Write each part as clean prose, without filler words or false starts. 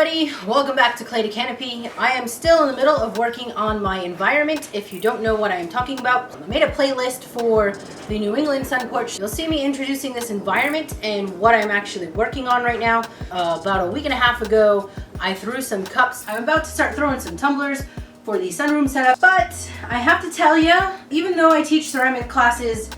everybody, welcome back to Clay to Canopy. I am still in the middle of working on my environment. If you don't know what I am talking about, I made a playlist for the New England Sunporch. You'll see me introducing this environment and what I'm actually working on right now. About a week and a half ago, I threw some cups. I'm about to start throwing some tumblers for the sunroom setup, but I have to tell you, even though I teach ceramic classes,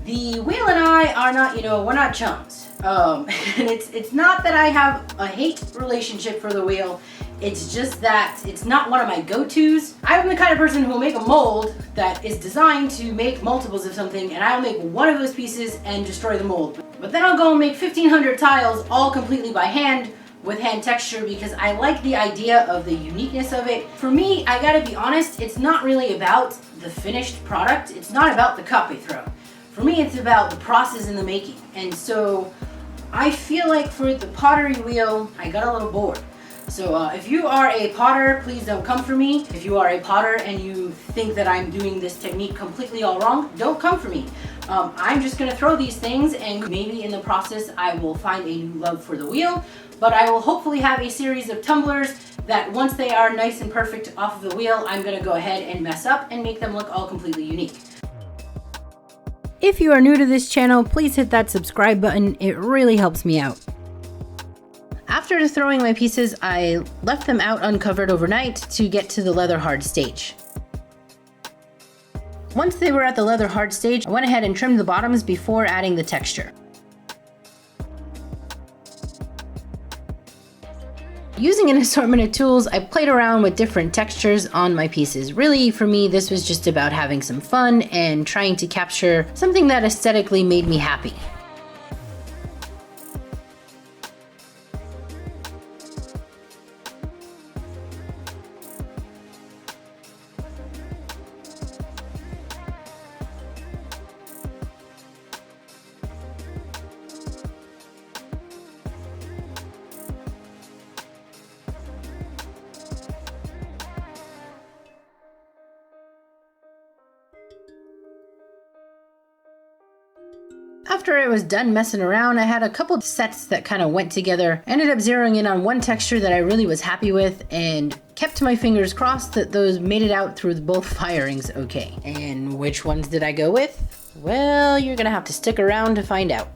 the wheel and I are not, we're not chums. And it's not that I have a hate relationship for the wheel. It's just that it's not one of my go-tos. I'm the kind of person who will make a mold that is designed to make multiples of something, and I'll make one of those pieces and destroy the mold. But then I'll go and make 1,500 tiles all completely by hand with hand texture because I like the idea of the uniqueness of it. For me, I gotta be honest, it's not really about the finished product. It's not about the cup I throw. For me, it's about the process in the making. And so I feel like for the pottery wheel, I got a little bored. So if you are a potter, please don't come for me. If you are a potter and you think that I'm doing this technique completely all wrong, don't come for me. I'm just gonna throw these things, and maybe in the process I will find a new love for the wheel, but I will hopefully have a series of tumblers that once they are nice and perfect off of the wheel, I'm gonna go ahead and mess up and make them look all completely unique. If you are new to this channel, please hit that subscribe button. It really helps me out. After throwing my pieces, I left them out uncovered overnight to get to the leather hard stage. Once they were at the leather hard stage, I went ahead and trimmed the bottoms before adding the texture. Using an assortment of tools, I played around with different textures on my pieces. Really, for me, this was just about having some fun and trying to capture something that aesthetically made me happy. After I was done messing around, I had a couple sets that kind of went together. Ended up zeroing in on one texture that I really was happy with and kept my fingers crossed that those made it out through both firings okay. And which ones did I go with? Well, you're gonna have to stick around to find out.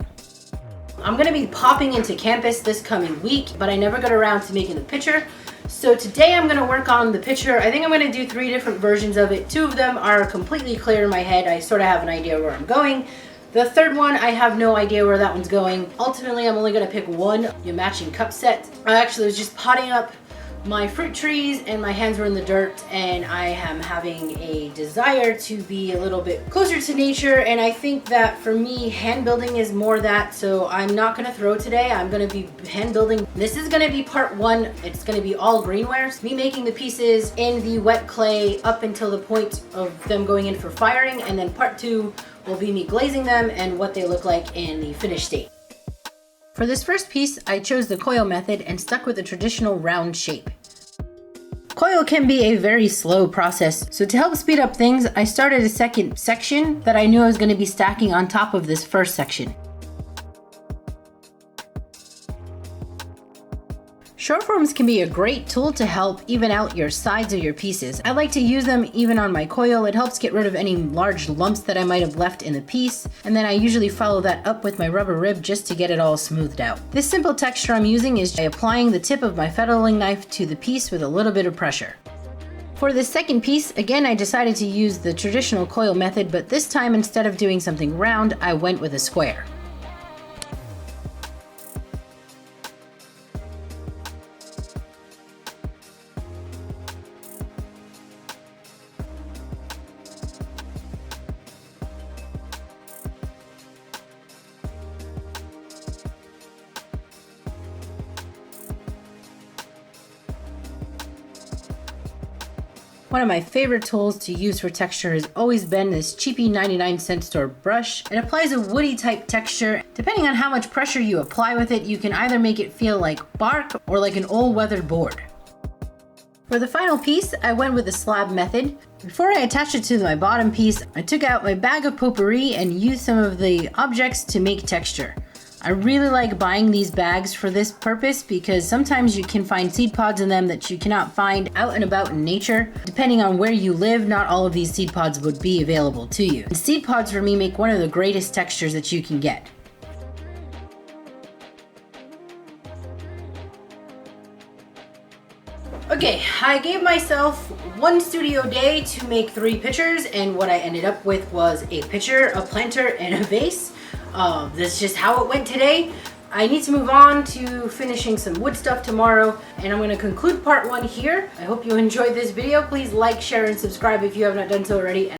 I'm gonna be popping into campus this coming week, but I never got around to making the picture. So today I'm gonna work on the picture. I think I'm gonna do 3 different versions of it. 2 of them are completely clear in my head. I sort of have an idea where I'm going. The third one, I have no idea where that one's going. Ultimately, I'm only gonna pick one matching cup set. I actually was just potting up my fruit trees and my hands were in the dirt, and I am having a desire to be a little bit closer to nature, and I think that for me, hand building is more that, so I'm not gonna throw today. I'm gonna be hand building. This is gonna be part 1. It's gonna be all greenware. Me making the pieces in the wet clay up until the point of them going in for firing, and then part 2 will be me glazing them and what they look like in the finished state. For this first piece, I chose the coil method and stuck with a traditional round shape. Coil can be a very slow process, so to help speed up things, I started a second section that I knew I was going to be stacking on top of this first section. Short forms can be a great tool to help even out your sides of your pieces. I like to use them even on my coil. It helps get rid of any large lumps that I might have left in the piece, and then I usually follow that up with my rubber rib just to get it all smoothed out. This simple texture I'm using is by applying the tip of my fettling knife to the piece with a little bit of pressure. For the second piece, again I decided to use the traditional coil method, but this time instead of doing something round, I went with a square. One of my favorite tools to use for texture has always been this cheapy 99-cent store brush. It applies a woody type texture. Depending on how much pressure you apply with it, you can either make it feel like bark or like an old weathered board. For the final piece, I went with the slab method. Before I attached it to my bottom piece, I took out my bag of potpourri and used some of the objects to make texture. I really like buying these bags for this purpose because sometimes you can find seed pods in them that you cannot find out and about in nature. Depending on where you live, not all of these seed pods would be available to you. And seed pods for me make one of the greatest textures that you can get. Okay, I gave myself one studio day to make 3 pitchers, and what I ended up with was a pitcher, a planter, and a vase. That's just how it went today. I need to move on to finishing some wood stuff tomorrow, and I'm going to conclude part 1 here. I hope you enjoyed this video. Please like, share, and subscribe if you have not done so already.